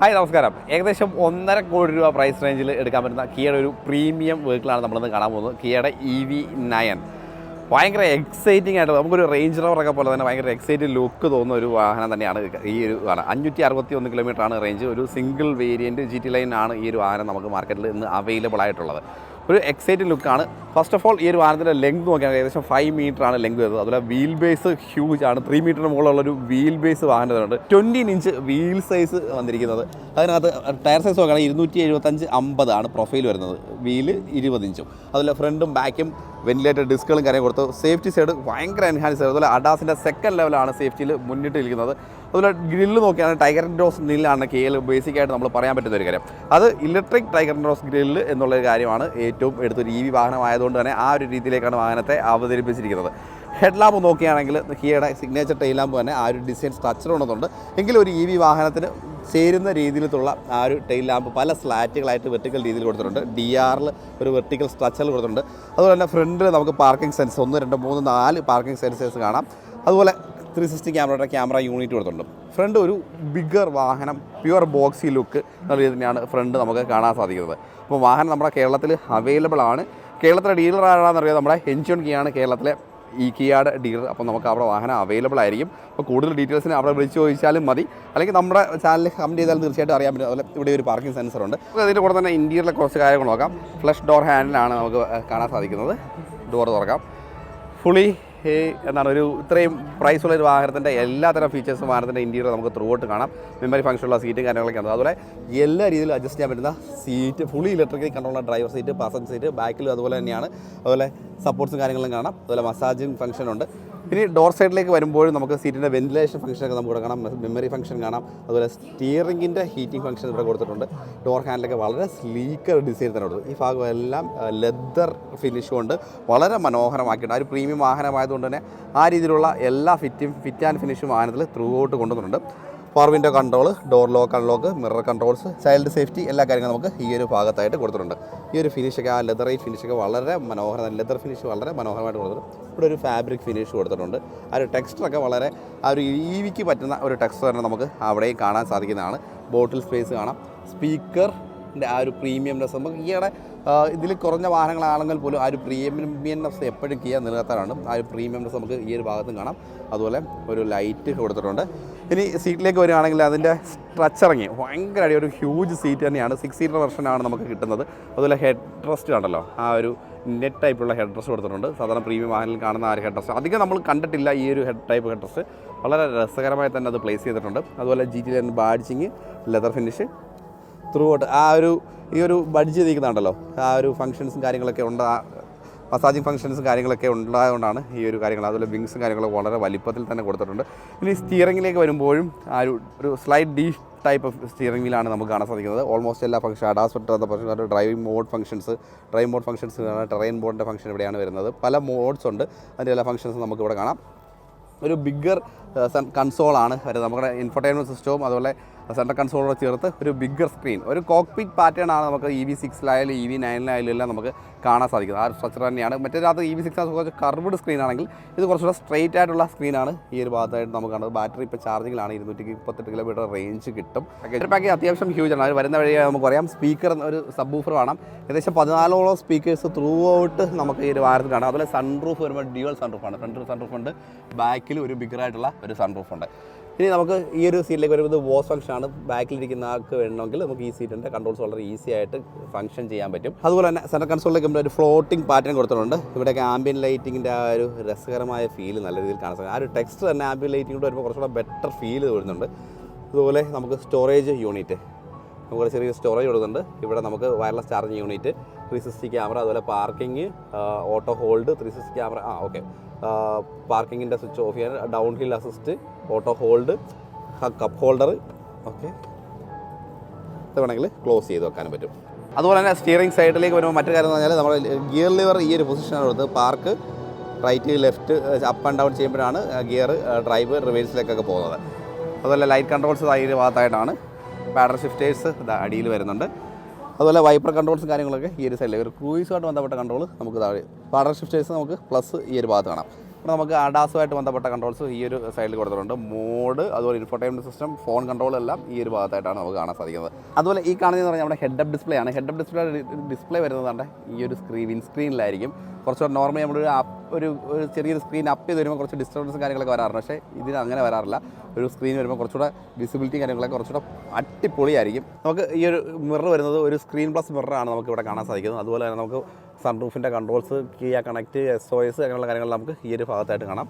Hi നമസ്കാരം. ഏകദേശം 1.5 കോടി രൂപ പ്രൈസ് റേഞ്ചിൽ എടുക്കാൻ പറ്റുന്ന കിയയുടെ ഒരു പ്രീമിയം വെഹിക്കിളാണ് നമ്മളിന്ന് കാണാൻ പോകുന്നത്. കിയയുടെ EV9 ഭയങ്കര എക്സൈറ്റിംഗ് ആയിട്ട് നമുക്കൊരു റേഞ്ച് റോവറൊക്കെ പോലെ തന്നെ ഭയങ്കര എക്സൈറ്റിംഗ് ലുക്ക് തോന്നുന്ന ഒരു വാഹനം തന്നെയാണ് ഈ ഒരു വാഹനം. 561 കിലോമീറ്ററാണ് റേഞ്ച്. ഒരു സിംഗിൾ വേരിയൻറ്റ് GT ലൈൻ ആണ് ഈ ഒരു വാഹനം നമുക്ക് മാർക്കറ്റിൽ ഇന്ന് അവൈലബിൾ ആയിട്ടുള്ളത്. ഒരു എക്സൈറ്റിംഗ് ലുക്കാണ്. ഫസ്റ്റ് ഓഫ് ഓൾ ഈ ഒരു വാഹനത്തിൻ്റെ ലെങ്ത് നോക്കിയാൽ ഏകദേശം 5 മീറ്ററാണ് ലെങ്ത് വരുന്നത്. അതുപോലെ വീൽ ബേസ് ഹ്യൂജ് ആണ്. 3 മീറ്ററിന് മുകളിലുള്ളൊരു വീൽ ബേസ് വാഹനത്തിനുണ്ട്. 20 ഇഞ്ച് വീൽ സൈസ് വന്നിരിക്കുന്നത്. അതിനകത്ത് ടയർ സൈസ് നോക്കുകയാണെങ്കിൽ 275/50 ആണ് പ്രൊഫൈൽ വരുന്നത്. വീല് 20 ഇഞ്ചും. അതുപോലെ ഫ്രണ്ടും ബാക്കും വെന്റിലേറ്റഡ് ഡിസ്കുകളും കാര്യം കൊടുത്തു. സേഫ്റ്റി സൈഡ് ഭയങ്കര എൻഹാൻസ് ചെയ്തു. അതുപോലെ അഡാസിൻ്റെ സെക്കൻഡ് ലെവലാണ് സേഫ്റ്റിയിൽ മുന്നിട്ടിരിക്കുന്നത്. അതുപോലെ ഗ്രില്ല് നോക്കിയാണ് ടൈഗർ ഡോസ് ഗ്രില്ലാണ് KL ബേസിക്കായിട്ട് നമ്മൾ പറയാൻ പറ്റുന്ന ഒരു കാര്യം. അത് ഇലക്ട്രിക് ടൈഗർ ഡോസ് ഗ്രില്ല് എന്നുള്ളൊരു കാര്യമാണ് ഏറ്റവും എടുത്തൊരു EV വാഹനമായതുകൊണ്ട് തന്നെ ആ ഒരു രീതിയിലേക്കാണ് വാഹനത്തെ അവതരിപ്പിച്ചിരിക്കുന്നത്. ഹെഡ് ലാമ്പ് നോക്കുകയാണെങ്കിൽ കിയയുടെ സിഗ്നേച്ചർ ടെയിൽ ലാമ്പ് തന്നെ ആ ഒരു ഡിസൈൻ സ്ട്രക്ചർ ഉണ്ടെന്നുണ്ട്. എങ്കിലും ഒരു EV വാഹനത്തിന് ചേരുന്ന രീതിയിലുള്ള ആ ഒരു ടെയിൽ ലാമ്പ് പല സ്ലാറ്റുകളായിട്ട് വെർട്ടിക്കൽ രീതിയിൽ കൊടുത്തിട്ടുണ്ട്. DRൽ ഒരു വെർട്ടിക്കൽ സ്ട്രക്ചറിൽ കൊടുത്തിട്ടുണ്ട്. അതുപോലെ തന്നെ ഫ്രണ്ടിൽ നമുക്ക് പാർക്കിംഗ് സെൻസ് 1, 2, 3, 4 പാർക്കിംഗ് സെൻസേഴ്സ് കാണാം. അതുപോലെ 360 ക്യാമറയുടെ ക്യാമറ യൂണിറ്റ് കൊടുത്തിട്ടുണ്ട്. ഫ്രണ്ട് ഒരു ബിഗർ വാഹനം, പ്യുവർ ബോക്സി ലുക്ക് എന്നുള്ള രീതി തന്നെയാണ് ഫ്രണ്ട് നമുക്ക് കാണാൻ സാധിക്കുന്നത്. അപ്പോൾ വാഹനം നമ്മുടെ കേരളത്തിൽ അവൈലബിൾ ആണ്. കേരളത്തിലെ ഡീലർ ആരാണെന്നറിയാം, നമ്മുടെ എൻജിയോൺ കിയാണ് കേരളത്തിലെ ഈ കിയാട് ഡീലർ. അപ്പോൾ നമുക്ക് അവിടെ വാഹനം അവൈലബിൾ ആയിരിക്കും. അപ്പോൾ കൂടുതൽ ഡീറ്റെയിൽസിന് അവിടെ വിളിച്ച് ചോദിച്ചാലും മതി, അല്ലെങ്കിൽ നമ്മുടെ ചാനലിൽ കമൻറ്റ് ചെയ്താലും തീർച്ചയായിട്ടും അറിയാൻ പറ്റും. അതുപോലെ ഇവിടെ ഒരു പാർക്കിംഗ് സെൻസർ ഉണ്ട്. അതിൻ്റെ കൂടെ തന്നെ ഇൻറ്റീരിയറിലെ കുറച്ച് കാര്യങ്ങൾ നോക്കാം. ഫ്ലഷ് ഡോർ ഹാൻഡിലാണ് നമുക്ക് കാണാൻ സാധിക്കുന്നത്. ഡോർ തുറക്കാം. ഫുള്ളി എന്താണ് ഒരു ഇത്രയും പ്രൈസുള്ള ഒരു വാഹനത്തിൻ്റെ എല്ലാത്തരം ഫീച്ചേഴ്സും വാഹനത്തിൻ്റെ ഇൻറ്റീരിയർ നമുക്ക് ത്രൂ ഔട്ട് കാണാം. മെമ്മറി ഫംഗ്ഷനുള്ള സീറ്റും കാര്യങ്ങളൊക്കെ ഉണ്ട്. അതുപോലെ എല്ലാ രീതിയിലും അഡ്ജസ്റ്റ് ചെയ്യാൻ പറ്റുന്ന സീറ്റ്, ഫുള്ളി ഇലക്ട്രിക്കൽ കൺട്രോളുള്ള ഡ്രൈവർ സീറ്റ്, പാസഞ്ചർ സീറ്റ്, ബാക്കിലും അതുപോലെ തന്നെയാണ്. അതുപോലെ സപ്പോർട്ട്സും കാര്യങ്ങളും കാണാം. അതുപോലെ മസാജിങ് ഫംഗ്ഷൻ ഉണ്ട്. ഇനി ഡോർ സൈഡിലേക്ക് വരുമ്പോഴും നമുക്ക് സീറ്റിൻ്റെ വെന്റിലേഷൻ ഫംഗ്ഷനൊക്കെ നമുക്ക് കാണാം. മെമ്മറി ഫംഗ്ഷൻ കാണാം. അതുപോലെ സ്റ്റിയറിങ്ങിൻ്റെ ഹീറ്റിംഗ് ഫംഗ്ഷൻ ഇവിടെ കൊടുത്തിട്ടുണ്ട്. ഡോർ ഹാൻഡിലൊക്കെ വളരെ സ്ലീക്കർ ഡിസൈൻ തന്നെ കൊടുത്തു. ഈ ഭാഗം എല്ലാം ലെതർ ഫിനിഷ് കൊണ്ട് വളരെ മനോഹരമാക്കിയിട്ടുണ്ട്. ആ ഒരു പ്രീമിയം വാഹനമായതുകൊണ്ട് തന്നെ ആ രീതിയിലുള്ള എല്ലാ ഫിറ്റ് ആൻഡ് ഫിനിഷും വാഹനത്തിൽ ത്രൂ ഔട്ട് കൊണ്ടുവന്നിട്ടുണ്ട്. Power window control, door lock unlock, mirror controls, child safety എല്ലാ കാര്യങ്ങളും നമുക്ക് ഈ ഒരു ഭാഗത്തായിട്ട് കൊടുത്തിട്ടുണ്ട്. ഈ ഒരു ഫിനിഷൊക്കെ ആ ലെതറൈറ്റ് ഫിനിഷൊക്കെ വളരെ മനോഹരം, ലെതർ ഫിനിഷ് വളരെ മനോഹരമായിട്ട് കൊടുത്തിട്ടുണ്ട്. ഇവിടെ ഒരു ഫാബ്രിക് ഫിനിഷ് കൊടുത്തിട്ടുണ്ട്. ആ ഒരു ടെക്സ്റ്ററൊക്കെ വളരെ ആ ഒരു EVക്ക് പറ്റുന്ന ഒരു ടെക്സ്റ്റർ തന്നെ നമുക്ക് അവിടെയും കാണാൻ സാധിക്കുന്നതാണ്. ബോട്ടിൽ സ്പേസ് കാണാം. സ്പീക്കറിൻ്റെ ആ ഒരു പ്രീമിയംനെസ് നമുക്ക് ഈയിടെ ഇതിൽ കുറഞ്ഞ വാഹനങ്ങളാണെങ്കിൽ പോലും ആ ഒരു പ്രീമിയംനെസ് എപ്പോഴും കിയ നിലനിർത്താനാണ്. ആ ഒരു പ്രീമിയംനെസ് നമുക്ക് ഈ ഒരു ഭാഗത്തും കാണാം. അതുപോലെ ഒരു ലൈറ്റ് കൊടുത്തിട്ടുണ്ട്. ഇനി സീറ്റിലേക്ക് വരികയാണെങ്കിൽ അതിൻ്റെ സ്ട്രക്ചറിങ് ഭയങ്കര ഒരു ഹ്യൂജ് സീറ്റ് തന്നെയാണ്. 6 സീറ്റർ വെർഷനാണ് നമുക്ക് കിട്ടുന്നത്. അതുപോലെ ഹെഡ് റെസ്റ്റ് കണ്ടല്ലോ, ആ ഒരു നെറ്റ് ടൈപ്പുള്ള ഹെഡ് റെസ്റ്റ് കൊടുത്തിട്ടുണ്ട്. സാധാരണ പ്രീമിയം വാഹനത്തിൽ കാണുന്ന ആ ഒരു ഹെഡ് റെസ്റ്റ് അധികം നമ്മൾ കണ്ടിട്ടില്ല. ഈ ഒരു ഹെഡ് റെസ്റ്റ് വളരെ രസകരമായി തന്നെ അത് പ്ലേസ് ചെയ്തിട്ടുണ്ട്. അതുപോലെ GT line badging, leather finish through out. ഈ ഒരു ബഡ്ജ് ചെയ്തിരിക്കുന്നുണ്ടല്ലോ, ആ ഒരു ഫംഗ്ഷൻസും കാര്യങ്ങളൊക്കെ ഉണ്ട്. മസാജിങ് ഫംഗ്ഷൻസും കാര്യങ്ങളൊക്കെ ഉണ്ടായതുകൊണ്ടാണ് ഈ ഒരു കാര്യങ്ങൾ. അതുപോലെ വിങ്സും കാര്യങ്ങളൊക്കെ വളരെ വലിപ്പത്തിൽ തന്നെ കൊടുത്തിട്ടുണ്ട്. ഇനി സ്റ്റിയറിങ്ങിലേക്ക് വരുമ്പോഴും ആ ഒരു slide D type of steering വീലാണ് നമുക്ക് കാണാൻ സാധിക്കുന്നത്. ഓൾമോസ്റ്റ് എല്ലാ function ADAS function, driving mode functions, terrain മോഡിൻ്റെ ഫംഗ്ഷൻ ഇവിടെയാണ് വരുന്നത്. പല മോഡ്സ് ഉണ്ട്. അതിൻ്റെ എല്ലാ ഫംഗ്ഷൻസും നമുക്ക് ഇവിടെ കാണാം. ഒരു ബിഗ്ഗർ കൺസോളാണ് വരുന്നത്. നമ്മുടെ ഇൻഫർടൈൻമെൻറ്റ് സിസ്റ്റവും അതുപോലെ സെൻട്രൽ കൺസോളോട് ചേർത്ത് ഒരു ബിഗ്ഗർ സ്ക്രീൻ, ഒരു കോക്പിറ്റ് പാറ്റേൺ ആണ് നമുക്ക് EV6-ലായാലും EV9-ലായാലും എല്ലാം നമുക്ക് കാണാൻ സാധിക്കുന്നത്. ആ ഒരു സ്ട്രക്ചർ തന്നെയാണ്. മറ്റേതിനകത്ത് EV6 കുറച്ച് കർവ്ഡ് സ്ക്രീൻ ആണെങ്കിൽ ഇത് കുറച്ചുകൂടെ സ്ട്രെയിറ്റ് ആയിട്ടുള്ള സ്ക്രീനാണ് ഈ ഒരു ഭാഗത്തായിട്ട് നമുക്ക് കാണുന്നത്. ബാറ്ററി ഇപ്പോൾ ചാർജിങ്ങിലാണ്. 238 കിലോമീറ്റർ റേഞ്ച് കിട്ടും. പാക്കേജ് അത്യാവശ്യം ഹ്യൂജ് ആണ്. വരുന്ന വഴി നമുക്ക് പറയാം. സ്പീക്കർ ഒരു സബ് വൂഫർ കാണാം. ഏകദേശം 14ഓളം സ്പീക്കേഴ്സ് ത്രൂ ഔട്ട് നമുക്ക് ഈ ഒരു വാഹനത്തിൽ കാണാം. അതുപോലെ സൺറൂഫ് വരുമ്പോൾ ഡ്യുവൽ സൺറൂഫാണ്. ഫ്രണ്ടിൽ സൺറൂഫ് ഉണ്ട്, ബാക്കിൽ ഒരു ബിഗറായിട്ടുള്ള ഒരു സൺറൂഫ് ഉണ്ട്. ഇനി നമുക്ക് ഈ ഒരു സീറ്റിലേക്ക് വരുന്നത് വോസ് ഫംഗ്ഷനാണ്. ബാക്കിലിരിക്കുന്ന ആൾക്ക് വേണമെങ്കിൽ നമുക്ക് ഈ സീറ്റിൻ്റെ കൺട്രോൾസ് വളരെ ഈസി ആയിട്ട് ഫംഗ്ഷൻ ചെയ്യാൻ പറ്റും. അതുപോലെ തന്നെ സെൻട്രൽ കൺസോളിലേക്ക് നമ്മൾ ഒരു ഫ്ലോട്ടിംഗ് പാറ്റേൺ കൊടുത്തിട്ടുണ്ട്. ഇവിടെയൊക്കെ ആംബിയൻ ലൈറ്റിങ്ങിൻ്റെ ആ ഒരു രസകരമായ ഫീൽ നല്ല രീതിയിൽ കാണാൻ സാധിക്കും. ആ ഒരു ടെക്സ്റ്റ് തന്നെ ആംബിയൻ ലൈറ്റിംഗ് വരുമ്പോൾ കുറച്ചുകൂടെ ബെറ്റർ ഫീൽ വരുന്നുണ്ട്. അതുപോലെ നമുക്ക് സ്റ്റോറേജ് യൂണിറ്റ്, നമുക്ക് ചെറിയ സ്റ്റോറേജ് കൊടുക്കുന്നുണ്ട്. ഇവിടെ നമുക്ക് വയർലെസ് ചാർജിങ് യൂണിറ്റ്, 360 ക്യാമറ, അതുപോലെ parking, auto hold, 360 camera, okay, പാർക്കിങ്ങിൻ്റെ സ്വിച്ച് ഓഫ് ചെയ്യാൻ, downhill assist, auto hold, cup holder, okay, ഇത് വേണമെങ്കിൽ ക്ലോസ് ചെയ്ത് വെക്കാനും പറ്റും. അതുപോലെ തന്നെ സ്റ്റിയറിംഗ് സൈഡിലേക്ക് വരുമ്പോൾ മറ്റു കാര്യം എന്ന് പറഞ്ഞാൽ നമ്മൾ ഗിയർ ലിവർ ഈ ഒരു പൊസിഷനാണ് കൊടുത്തത്. Park, right, left, up and down ചെയ്യുമ്പോഴാണ് ഗിയർ, ഡ്രൈവ്, റിവേഴ്സിലേക്കൊക്കെ പോകുന്നത്. അതുപോലെ ലൈറ്റ് കൺട്രോൾസ് ഈ ഒരു ഭാഗത്തായിട്ടാണ്. പാഡൽ ഷിഫ്റ്റേഴ്സ് അടിയിൽ വരുന്നുണ്ട്. അതുപോലെ വൈപ്പർ കൺട്രോൾസും കാര്യങ്ങളൊക്കെ ഈ ഒരു സൈഡിലേക്ക്. ഒരു ക്രൂയിസുമായിട്ട് ബന്ധപ്പെട്ട കൺട്രോൾ നമുക്ക് താഴെ. പാഡൽ ഷിഫ്റ്റേഴ്സ് നമുക്ക് പ്ലസ് ഈ ഒരു ഭാഗത്ത് കാണാം. നമുക്ക് ADAS-ആയിട്ട് ബന്ധപ്പെട്ട കൺട്രോൾസ് ഈ ഒരു സൈഡിൽ കൊടുത്തിട്ടുണ്ട്. മോഡ്, അതുപോലെ ഇൻഫോർടൈൻമെൻറ്റ് സിസ്റ്റം, ഫോൺ കൺട്രോൾ എല്ലാം ഈ ഒരു ഭാഗത്തായിട്ടാണ് നമുക്ക് കാണാൻ സാധിക്കുന്നത്. അതുപോലെ ഈ കാണുന്നതെന്ന് പറഞ്ഞാൽ നമ്മുടെ ഹെഡ് അപ്പ് ഡിസ്പ്ലേ ആണ്. ഹെഡ് അപ്പ് ഡിസ്പ്ലേ വരുന്നതാണ് ഈ ഒരു വിൻസ്ക്രീനിലായിരിക്കും. കുറച്ചുകൂടെ നോർമലി നമ്മളൊരു ഒരു ചെറിയൊരു സ്ക്രീൻ അപ്പ് ചെയ്ത് വരുമ്പോൾ കുറച്ച് ഡിസ്റ്റർബൻസും കാര്യങ്ങളൊക്കെ വരാറുണ്ട്. പക്ഷേ ഇതിന് അങ്ങനെ വരാറില്ല. ഒരു സ്ക്രീൻ വരുമ്പോൾ കുറച്ചുകൂടെ വിസിബിലിറ്റി കാര്യങ്ങളൊക്കെ കുറച്ചുകൂടെ അടിപൊളിയായിരിക്കും. നമുക്ക് ഈ ഒരു മിറർ വരുന്നത് ഒരു സ്ക്രീൻ പ്ലസ് മിററാണ് നമുക്ക് ഇവിടെ കാണാൻ സാധിക്കുന്നത്. അതുപോലെ തന്നെ നമുക്ക് സൺറൂഫിൻ്റെ കൺട്രോൾസ്, കിയ കണക്റ്റ്, SOS അങ്ങനെയുള്ള കാര്യങ്ങൾ നമുക്ക് ഈ ഒരു ഭാഗത്തായിട്ട് കാണാം.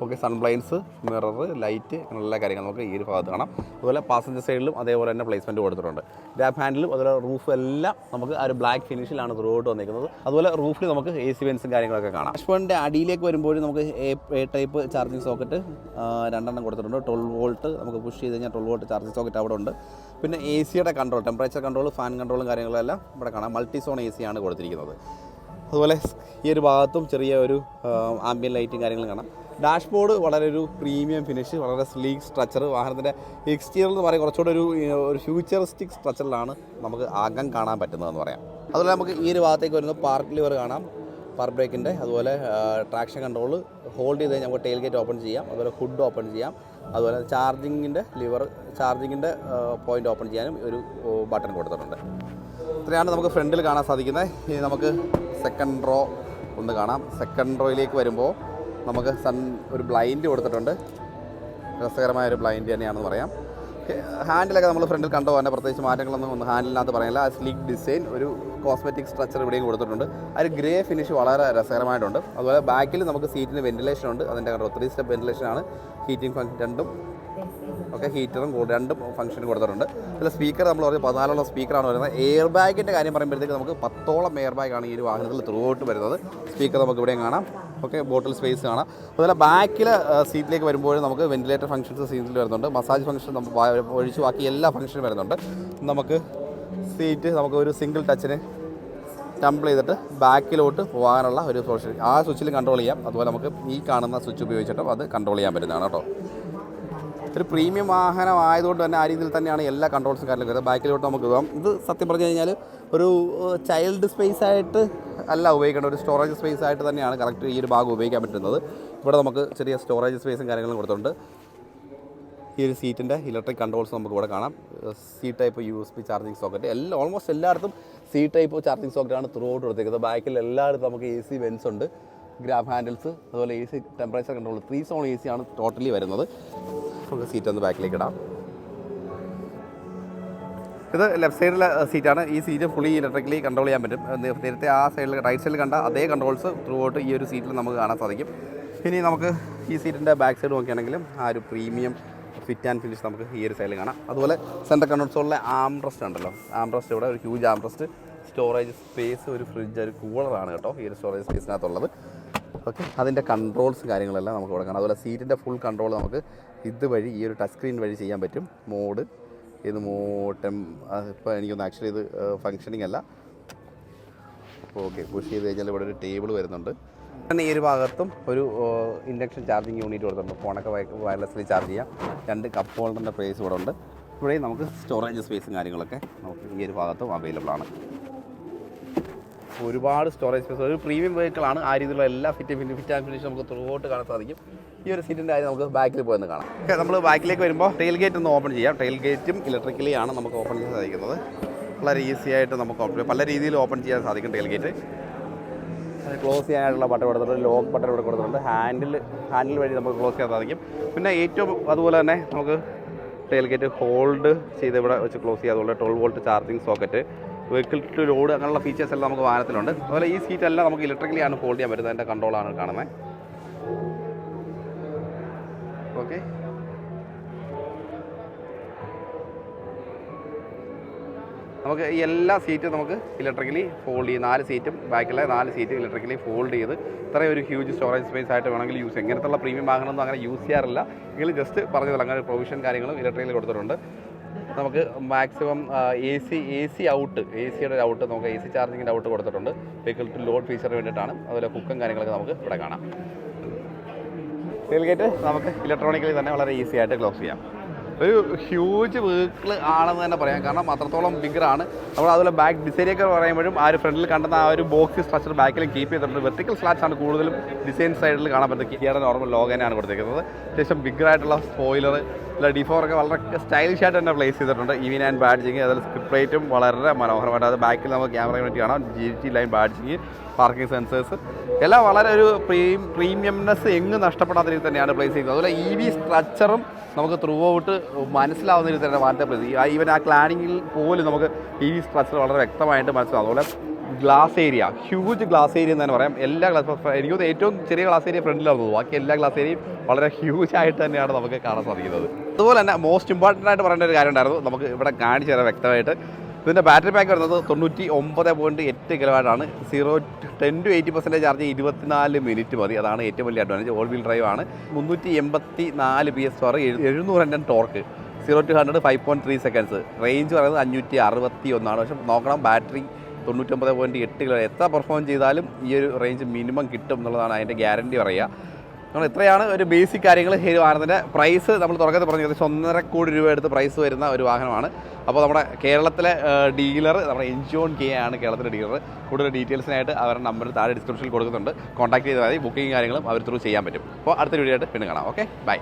ഓക്കെ, സൺബ്ലൈൻസ്, മിറർ, ലൈറ്റ് അങ്ങനെയുള്ള എല്ലാ കാര്യങ്ങളും നമുക്ക് ഈ ഒരു ഭാഗത്ത് കാണാം. അതുപോലെ പാസഞ്ചർ സൈഡിലും അതേപോലെ തന്നെ പ്ലേസ്മെൻറ്റ് കൊടുത്തിട്ടുണ്ട്. ഗ്രാബ് ഹാൻഡിലും അതുപോലെ റൂഫ് എല്ലാം നമുക്ക് ആ ഒരു ബ്ലാക്ക് ഫിനിഷിലാണ് ത്രൂഔട്ട് വന്നിരിക്കുന്നത്. അതുപോലെ റൂഫിൽ നമുക്ക് AC വെൻസും കാര്യങ്ങളൊക്കെ കാണാം. ഡാഷ്ബോർഡിൻ്റെ അടിയിലേക്ക് വരുമ്പോൾ നമുക്ക് എ ടൈപ്പ് ചാർജിങ് സോക്കറ്റ് 2 കൊടുത്തിട്ടുണ്ട്. 12 വോൾട്ട് നമുക്ക് പുഷ് ചെയ്ത് കഴിഞ്ഞാൽ 12 വോൾട്ട് ചാർജിങ് സോക്കറ്റ് അവിടെ ഉണ്ട്. പിന്നെ AC-യുടെ കൺട്രോൾ, ടെമ്പറേച്ചർ കൺട്രോൾ, ഫാൻ കൺട്രോളും കാര്യങ്ങളെല്ലാം ഇവിടെ കാണാം. മൾട്ടി സോൺ AC ആണ് കൊടുത്തിരിക്കുന്നത്. അതുപോലെ ഈ ഒരു ഭാഗത്തും ചെറിയ ഒരു ആംബിയൻ ലൈറ്റും കാര്യങ്ങളും കാണാം. ഡാഷ്ബോർഡ് വളരെ ഒരു പ്രീമിയം ഫിനിഷ്, വളരെ സ്ലീക്ക് സ്ട്രക്ചർ. വാഹനത്തിൻ്റെ എക്സ്റ്റീരിയർ എന്ന് പറയുന്നത് കുറച്ചുകൂടെ ഒരു ഫ്യൂച്ചറിസ്റ്റിക് സ്ട്രക്ചറിലാണ് നമുക്ക് അകം കാണാൻ പറ്റുന്നതെന്ന് പറയാം. അതുപോലെ നമുക്ക് ഈ ഒരു ഭാഗത്തേക്ക് വരുന്നത് പാർക്ക് ലിവർ കാണാം, പാർക്ക് ബ്രേക്കിൻ്റെ. അതുപോലെ ട്രാക്ഷൻ കൺട്രോൾ, ഹോൾഡ് ചെയ്ത് കഴിഞ്ഞാൽ നമുക്ക് ടെയിൽ ഗേറ്റ് ഓപ്പൺ ചെയ്യാം. അതുപോലെ ഹുഡ് ഓപ്പൺ ചെയ്യാം. അതുപോലെ ചാർജിങ്ങിൻ്റെ ലിവർ, ചാർജിങ്ങിൻ്റെ പോയിൻ്റ് ഓപ്പൺ ചെയ്യാനും ഒരു ബട്ടൺ കൊടുത്തിട്ടുണ്ട്. ഇത്രയാണ് നമുക്ക് ഫ്രണ്ടിൽ കാണാൻ സാധിക്കുന്നത്. ഇനി നമുക്ക് സെക്കൻഡ് റോ ഒന്ന് കാണാം. സെക്കൻഡ് റോയിലേക്ക് വരുമ്പോൾ നമുക്ക് ഒരു ബ്ലൈൻഡ് കൊടുത്തിട്ടുണ്ട്. രസകരമായ ഒരു ബ്ലൈൻഡ് തന്നെയാണെന്ന് പറയാം. ഹാൻഡിലൊക്കെ നമ്മൾ ഫ്രണ്ടിൽ കണ്ടു തന്നെ പ്രത്യേകിച്ച് മാറ്റങ്ങളൊന്നും ഹാൻഡിലിനകത്ത് പറയാനില്ല. ആ സ്ലീക്ക് ഡിസൈൻ, ഒരു കോസ്മെറ്റിക് സ്ട്രക്ചർ ഇവിടെയും കൊടുത്തിട്ടുണ്ട്. ആ ഒരു ഗ്രേ ഫിനിഷ് വളരെ രസകരമായിട്ടുണ്ട്. അതുപോലെ ബാക്കിൽ നമുക്ക് സീറ്റിന് വെന്റിലേഷൻ ഉണ്ട്. അതിൻ്റെ കണ്ടോ 3 സ്റ്റെപ്പ് വെന്റിലേഷനാണ്. ഹീറ്റിംഗ് ഫംഗ്ഷൻ രണ്ടും, ഓക്കെ, ഹീറ്ററും രണ്ടും ഫംഗ്ഷൻ കൊടുത്തിട്ടുണ്ട്. ഇതിൽ സ്പീക്കർ നമ്മൾ പറഞ്ഞ് 14 സ്പീക്കറാണ് വരുന്നത്. എയർ ബാഗിൻ്റെ കാര്യം പറയുമ്പോഴത്തേക്ക് നമുക്ക് 10 എയർ ബാഗാണ് ഈ ഒരു വാഹനത്തിൽ ത്രൂഔട്ട് വരുന്നത്. സ്പീക്കർ നമുക്ക് ഇവിടെയും കാണാം. ഓക്കെ, ബോട്ടിൽ സ്പേസ് കാണാം. അതുപോലെ ബാക്കിൽ സീറ്റിലേക്ക് വരുമ്പോൾ നമുക്ക് വെന്റിലേറ്റർ ഫംഗ്ഷൻസ് സീറ്റിൽ വരുന്നുണ്ട്. മസാജ് ഫംഗ്ഷൻ നമുക്ക് ഒഴിച്ച് ബാക്കി എല്ലാ ഫംഗ്ഷനും വരുന്നുണ്ട്. നമുക്ക് സീറ്റ് നമുക്ക് ഒരു സിംഗിൾ ടച്ചിന് ടംബിൾ ചെയ്തിട്ട് ബാക്കിലോട്ട് പോകാനുള്ള ഒരു ഫംഗ്ഷൻ ആ സ്വിച്ചിൽ കൺട്രോൾ ചെയ്യാം. അതുപോലെ നമുക്ക് ഈ കാണുന്ന സ്വിച്ച് ഉപയോഗിച്ചിട്ടും അത് കൺട്രോൾ ചെയ്യാൻ പറ്റുന്നതാണ് കേട്ടോ. ഒരു പ്രീമിയം വാഹനം ആയതുകൊണ്ട് തന്നെ ആ രീതിയിൽ തന്നെയാണ് എല്ലാ കൺട്രോൾസും കാര്യങ്ങളും വരുന്നത്. ബാക്കിലോട്ട് നമുക്ക് പോകാം. ഇത് സത്യം പറഞ്ഞു കഴിഞ്ഞാൽ ഒരു ചൈൽഡ് സ്പേസ് ആയിട്ട് അല്ല ഉപയോഗിക്കേണ്ട, ഒരു സ്റ്റോറേജ് സ്പേസ് ആയിട്ട് തന്നെയാണ് കറക്റ്റ് ഈ ഒരു ഭാഗം ഉപയോഗിക്കാൻ പറ്റുന്നത്. ഇവിടെ നമുക്ക് ചെറിയ സ്റ്റോറേജ് സ്പേസും കാര്യങ്ങളും കൊടുത്തിട്ടുണ്ട്. ഈ ഒരു സീറ്റിൻ്റെ ഇലക്ട്രിക് കൺട്രോൾസ് നമുക്ക് ഇവിടെ കാണാം. C-ടൈപ്പ് USB ചാർജിങ് സോക്കറ്റ് ഓൾമോസ്റ്റ് എല്ലായിടത്തും C-ടൈപ്പ് ചാർജിങ് സോക്കറ്റാണ് ത്രൂഔട്ട് കൊടുത്തേക്കുന്നത്. ബാക്കിൽ എല്ലായിടത്തും നമുക്ക് AC വെൻസ് ഉണ്ട്, ഗ്രാബ് ഹാൻഡിൽസ്, അതുപോലെ AC temperature control, 3 zone AC ആണ് ടോട്ടലി വരുന്നത്. നമുക്ക് സീറ്റ് ഒന്ന് ബാക്കിലേക്ക് ഇടാം. ഇത് ലെഫ്റ്റ് സൈഡിലെ സീറ്റാണ്. ഈ സീറ്റ് ഫുള്ളി ഇലക്ട്രിക്കലി കൺട്രോൾ ചെയ്യാൻ പറ്റും. നേരത്തെ ആ സൈഡിൽ റൈറ്റ് സൈഡിൽ കണ്ട അതേ കൺട്രോൾസ് ത്രൂഔട്ട് ഈ ഒരു സീറ്റിൽ നമുക്ക് കാണാൻ സാധിക്കും. ഇനി നമുക്ക് ഈ സീറ്റിൻ്റെ ബാക്ക് സൈഡ് നോക്കുകയാണെങ്കിലും ആ ഒരു പ്രീമിയം ഫിറ്റ് ആൻഡ് ഫിനിഷ് നമുക്ക് ഈ ഒരു സൈഡിൽ കാണാം. അതുപോലെ സെൻട്രൽ കൺട്രോൾസുള്ള ആംറസ്റ്റ് ഉണ്ടല്ലോ, ആംറസ്റ്റ് ഇവിടെ ഒരു ഹ്യൂജ് ആംറസ്റ്റ്, സ്റ്റോറേജ് സ്പേസ്, ഒരു ഫ്രിഡ്ജ്, ഒരു കൂളറാണ് കേട്ടോ ഈ ഒരു സ്റ്റോറേജ് സ്പേസിനകത്തുള്ളത്. ഓക്കെ, അതിൻ്റെ കൺട്രോൾസ് കാര്യങ്ങളെല്ലാം നമുക്ക് ഇവിടെ കാണാം. അതുപോലെ സീറ്റിൻ്റെ ഫുൾ കൺട്രോൾ നമുക്ക് ഇതുവഴി ഈ ഒരു ടച്ച് സ്ക്രീൻ വഴി ചെയ്യാൻ പറ്റും. മോഡ് ഇത് ഇപ്പോൾ എനിക്കൊന്ന് ആക്ച്വലി ഇത് ഫങ്ഷനിങ് അല്ല. ഓക്കെ, പുഷ് ചെയ്ത് കഴിഞ്ഞാൽ ഇവിടെ ഒരു ടേബിൾ വരുന്നുണ്ട്. പിന്നെ ഈ ഒരു ഭാഗത്തും ഒരു ഇൻഡക്ഷൻ ചാർജിങ് യൂണിറ്റ് കൊടുത്തിട്ടുണ്ട്. ഫോണൊക്കെ വയർലെസ്ലി ചാർജ് ചെയ്യാം. 2 കപ്പ് ഹോൾഡറിൻ്റെ പ്ലേസ് ഇവിടെ ഉണ്ട്. ഇവിടെയും നമുക്ക് സ്റ്റോറേജ് സ്പേസും കാര്യങ്ങളൊക്കെ നമുക്ക് ഈ ഒരു ഭാഗത്തും അവൈലബിൾ ആണ്. ഒരുപാട് സ്റ്റോറേജ് സ്പേസ്, ഒരു പ്രീമിയം വെഹിക്കിളാണ്. ആ രീതിയിലുള്ള എല്ലാ ഫിറ്റ് ആൻഡ് ഫിനിഷ് നമുക്ക് ത്രൂഔട്ട് കാണാൻ സാധിക്കും. ഈ ഒരു സീറ്റിൻ്റെ കാര്യം നമുക്ക് ബാക്കിൽ പോയെന്ന് കാണാം. ഓക്കെ, നമ്മൾ ബാക്കിലേക്ക് വരുമ്പോൾ ടെയിൽ ഗേറ്റ് ഒന്ന് ഓപ്പൺ ചെയ്യാം. ടെയിൽ ഗേറ്റും ഇലക്ട്രിക്കലി ആണ് നമുക്ക് ഓപ്പൺ ചെയ്യാൻ സാധിക്കുന്നത്. വളരെ ഈസി ആയിട്ട് നമുക്ക് ഓപ്പൺ പല രീതിയിൽ ഓപ്പൺ ചെയ്യാൻ സാധിക്കും ടെയിൽ ഗേറ്റ്. ക്ലോസ് ചെയ്യാനായിട്ടുള്ള ബട്ടൺ കൊടുത്തിട്ടുണ്ട്, ലോക്ക് ബട്ടൺ ഇവിടെ കൊടുത്തിട്ടുണ്ട്. ഹാൻഡിൽ വഴി നമുക്ക് ക്ലോസ് ചെയ്യാൻ സാധിക്കും. പിന്നെ ഏറ്റവും അതുപോലെ തന്നെ നമുക്ക് ടെയിൽ ഗേറ്റ് ഹോൾഡ് ചെയ്ത് ഇവിടെ വെച്ച് ക്ലോസ് ചെയ്യാം. അതുപോലെ 12 volt charging socket, vehicle to load അങ്ങനെയുള്ള ഫീച്ചേഴ്സ് എല്ലാം നമുക്ക് വാഹനത്തിലുണ്ട്. അതുപോലെ ഈ സീറ്റെല്ലാം നമുക്ക് ഇലക്ട്രിക്കലി ആണ് ഹോൾഡ് ചെയ്യാൻ പറ്റുന്നത്. അതിൻ്റെ കൺട്രോളാണ് കാണുന്നത്. ഓക്കെ, നമുക്ക് ഈ എല്ലാ സീറ്റും നമുക്ക് ഇലക്ട്രിക്കലി ഫോൾഡ് ചെയ്യും. 4 സീറ്റും ബാക്കിലെ 4 സീറ്റും ഇലക്ട്രിക്കലി ഫോൾഡ് ചെയ്ത് ഇത്രയും ഒരു ഹ്യൂജ് സ്റ്റോറേജ് സ്പേസ് ആയിട്ട് വേണമെങ്കിൽ യൂസ് ചെയ്യാം. ഇങ്ങനത്തുള്ള പ്രീമിയം വാഹനമൊന്നും അങ്ങനെ യൂസ് ചെയ്യാറില്ല. എങ്കിലും ജസ്റ്റ് പറഞ്ഞതല്ല, അങ്ങനെ പ്രൊവിഷൻ കാര്യങ്ങളും ഇലക്ട്രിക്കലി കൊടുത്തിട്ടുണ്ട്. നമുക്ക് മാക്സിമം AC ഔട്ട്, AC-യുടെ ഔട്ട് നമുക്ക് AC ചാർജിങ്ങിൻ്റെ ഔട്ട് കൊടുത്തിട്ടുണ്ട്. വെഹിക്കിൾ ടു ലോഡ് ഫീച്ചറിന് വേണ്ടിയിട്ടാണ്. അതുപോലെ ഹുക്കും കാര്യങ്ങളൊക്കെ നമുക്ക് ഇവിടെ കാണാം. ടെയിൽ ഗേറ്റ് നമുക്ക് ഇലക്ട്രോണിക്കലി തന്നെ വളരെ ഈസി ആയിട്ട് ക്ലോസ് ചെയ്യാം. ഒരു ഹ്യൂജ് വെഹിക്കിൾ ആണെന്ന് തന്നെ പറയാം. കാരണം അത്രത്തോളം ബിഗറാണ്. നമ്മൾ അതുപോലെ ബാക്ക് ഡിസൈനൊക്കെ പറയുമ്പോഴും ആ ഒരു ഫ്രണ്ടിൽ കണ്ടുന്ന ആ ഒരു ബോക്സ് സ്ട്രക്ചർ ബാക്കിലും കീപ്പ് ചെയ്തിട്ടുണ്ട്. വെർട്ടിക്കൽ സ്ലാറ്റ്സ് ആണ് കൂടുതലും ഡിസൈൻ സൈഡിൽ കാണാൻ പറ്റുന്നത്. കിയയുടെ നോർമൽ ലോഗോനാണ് കൊടുത്തിരിക്കുന്നത്. അത്യാവശ്യം ബിഗറായിട്ടുള്ള സ്പോയിലർ, D4 വളരെ സ്റ്റൈലിഷ് ആയിട്ട് തന്നെ പ്ലേസ് ചെയ്തിട്ടുണ്ട്. EV9 ബാഡ്ജിങ്, അതുപോലെ സ്ക്രിപ്റ്റ് പ്ലേറ്റും വളരെ മനോഹരമായിട്ട്. അത് ബാക്കിൽ നമുക്ക് ക്യാമറ യൂണിറ്റ് കാണാം. GT line badging, parking sensors എല്ലാം വളരെ ഒരു പ്രീമിയംനെസ് എങ്ങും നഷ്ടപ്പെടാത്ത രീതിയിൽ തന്നെയാണ് പ്ലേസ് ചെയ്യുന്നത്. അതുപോലെ EV സ്ട്രക്ചറും നമുക്ക് ത്രൂ ഔട്ട് മനസ്സിലാവുന്ന രീതിയിൽ തന്നെ മാറ്റം പ്ലേസ് ചെയ്യും. ഈവൻ ആ ക്ലാഡിങ്ങിൽ പോലും നമുക്ക് EV സ്ട്രക്ചർ വളരെ വ്യക്തമായിട്ട് മനസ്സിലാവും. അതുപോലെ glass area, huge glass area എന്ന് തന്നെ പറയാം. എല്ലാ ഗ്ലാസ്, എനിക്ക് ഏറ്റവും ചെറിയ ഗ്ലാസ് ഏരിയ ഫ്രണ്ടിലാണ് തോന്നുന്നു. ബാക്കി എല്ലാ ഗ്ലാസ് ഏരിയയും വളരെ ഹ്യൂജ് ആയിട്ട് തന്നെയാണ് നമുക്ക് കാണാൻ സാധിക്കുന്നത്. അതുപോലെ തന്നെ മോസ്റ്റ് ഇമ്പോർട്ടൻ്റ് ആയിട്ട് പറയേണ്ട ഒരു കാര്യം ഉണ്ടായിരുന്നു, നമുക്ക് ഇവിടെ കാണിച്ചു തരാം വ്യക്തമായിട്ട്. ഇതിൻ്റെ ബാറ്ററി പാക്ക് വരുന്നത് 99.8 കിലോവാട്ടാണ്. 10 to 80% ചാർജ് 24 മിനിറ്റ് മതി. അതാണ് ഏറ്റവും വലിയ അഡ്വാൻറ്റേജ്. ഓൾ വീൽ ഡ്രൈവ് ആണ്. 384 PS power, 700 Nm torque, 0 to 100 5.3 seconds. Range പറയുന്നത് 561. പക്ഷെ നോക്കണം, ബാറ്ററി 99.8 കിലോ. എത്ര പെർഫോം ചെയ്താലും ഈ ഒരു റേഞ്ച് മിനിമം കിട്ടും എന്നുള്ളതാണ് അതിൻ്റെ ഗ്യാരണ്ടി പറയുക. നമ്മൾ ഇത്രയാണ് ഒരു ബേസിക് കാര്യങ്ങൾ. ഈ വാഹനത്തിൻ്റെ പ്രൈസ് നമ്മൾ തുടക്കത്തിൽ പറഞ്ഞു, ഏകദേശം 1.5 കോടി രൂപ എടുത്ത് പ്രൈസ് വരുന്ന ഒരു വാഹനമാണ്. അപ്പോൾ നമ്മുടെ കേരളത്തിലെ ഡീലർ നമ്മുടെ എൻജോൺ കെ ആണ് കേരളത്തിലെ ഡീലർ. കൂടുതൽ ഡീറ്റെയിൽസിനായിട്ട് അവരുടെ നമ്പർ താഴെ ഡിസ്ക്രിപ്ഷനിൽ കൊടുക്കുന്നുണ്ട്. കോൺടാക്ട് ചെയ്താൽ മതി. ബുക്കിംഗ് കാര്യങ്ങളും അവർ ത്രൂ ചെയ്യാൻ പറ്റും. അപ്പോൾ അടുത്ത വീഡിയോ ആയിട്ട് പിന്നെ കാണാം. Okay, by.